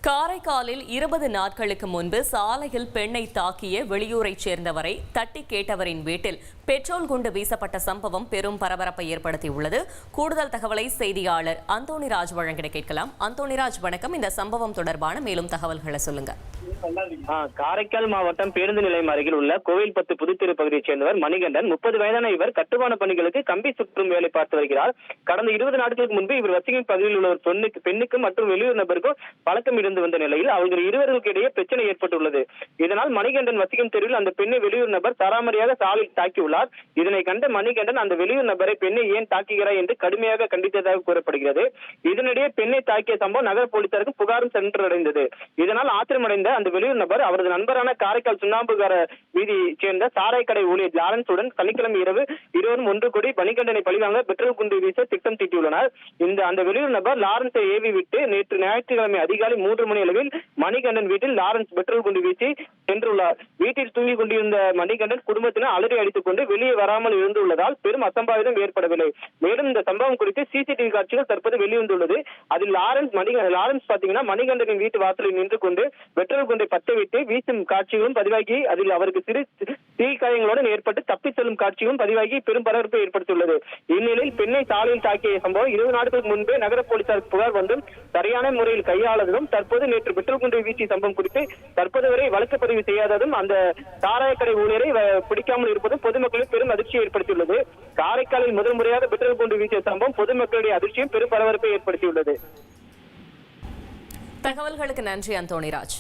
காரைக்காலில் 20 நாட்களுக்கு முன்பு சாலையில் பெண்ணை தாக்கிய வெளியூரைச் சேர்ந்தவரை தட்டி கேட்டவரின் வீட்டில் பெட்ரோல் குண்டு வீசப்பட்ட சம்பவம் பெரும் பரபரப்பை ஏற்படுத்தியுள்ளது. கூடுதல் தகவலை செய்தியாளர் அந்தோணிராஜ் வழங்கிட கேட்கலாம். அந்தோணிராஜ், வணக்கம். இந்த சம்பவம் தொடர்பான மேலும் தகவல்களை சொல்லுங்க. காரைக்கால் மாவட்டம் பேருந்து நிலையம் அருகில் உள்ள கோவில்பத்து புதுத்தெரு பகுதியைச் சேர்ந்தவர் மணிகண்டன். 30 வயதான இவர் கட்டுமான பணிகளுக்கு கம்பி சுற்றும் வேலை பார்த்து வருகிறார். கடந்த 20 நாட்களுக்கு முன்பு இவர் வசிக்கும் பகுதியில் உள்ள ஒரு பெண்ணுக்கு மற்றும் வெளியூர் நபருக்கும் பழக்கம் இருந்து வந்த நிலையில் அவர்கள் இருவர்களுக்கு இடையே பிரச்சனை ஏற்பட்டுள்ளது. இதனால் மணிகண்டன் வசிக்கும் தெருவில் அந்த பெண்ணை வெளியூர் நபர் தராமரியாக சாலையில் தாக்கியுள்ளார். இதனை கண்ட மணிகண்டன் அந்த வெளியூர் நபரை பெண்ணை ஏன் தாக்குகிறாய் என்று கடுமையாக கண்டித்ததாக கூறப்படுகிறது. இதனிடையே பெண்ணை தாக்கிய சம்பவம் நகர போலீசாருக்கு புகாரும் சென்றடைந்தது. இதனால் ஆத்திரமடைந்த அந்த வெளியூர் நபர் அவரது நண்பரான காரைக்கால் சுண்ணாம்புகார வீதியைச் சேர்ந்த சாராய் கடை ஊழியர் லாரன்ஸுடன் சனிக்கிழமை இரவு இருவரும் ஒன்று கூடி மணிகண்டனை பழிவாங்க பெட்ரோல் குண்டு வீச திட்டம் தீட்டியுள்ளனர். அந்த வெளியூர் நபர் லாரன்ஸை ஏவி விட்டு நேற்று ஞாயிற்றுக்கிழமை அதிகாலை 3 மணி அளவில் மணிகண்டன் வீட்டில் லாரன்ஸ் பெட்ரோல் குண்டு வீசி சென்றுள்ளார். வீட்டில் தூங்கிக் கொண்டிருந்த மணிகண்டன் குடும்பத்தினர் அலறி அடித்துக் கொண்டு வெளியே வராமல் இருந்துள்ளதால் பெரும் அசம்பாவிதம் ஏற்படவில்லை. மேலும் இந்த சம்பவம் குறித்து சிசிடிவி காட்சிகள் தற்போது வெளிவந்துள்ளது. அதில் லாரன்ஸ் பாத்தீங்கன்னா மணிகண்டனின் வீட்டு வாசலில் நின்று கொண்டு பெட்ரோல் குண்டை பற்றவிட்டு வீசும் காட்சிகளும் பதிவாகி அதில் அவருக்கு சிறு தீக்காயங்களுடன் ஏற்பட்டு தப்பி செல்லும் காட்சியும் பதிவாகி பெரும் பரபரப்பை ஏற்படுத்தியுள்ளது. இந்நிலையில் பெண்ணை சாலையில் தாக்கிய சம்பவம் 20 நாட்களுக்கு முன்பே நகர போலீசார் புகார் வந்தும் சரியான முறையில் கையாளதும் தற்போது நேற்று பெட்ரோல் குண்டை வீசிய சம்பவம் குறித்து தற்போது வரை வழக்கு பதிவு செய்யாததும் அந்த சாராய கடை ஊழியரை பிடிக்காமல் இருப்பதும் பொதுமக்களில் பெரும் அதிர்ச்சியை ஏற்படுத்தியுள்ளது. காரைக்காலில் முதல் முறையாக பெட்ரோல் குண்டு வீசிய சம்பவம் பொதுமக்களுடைய அதிர்ச்சியும் பெரும் பரபரப்பை ஏற்படுத்தியுள்ளது. தகவல்களுக்கு நன்றி அந்தோணிராஜ்.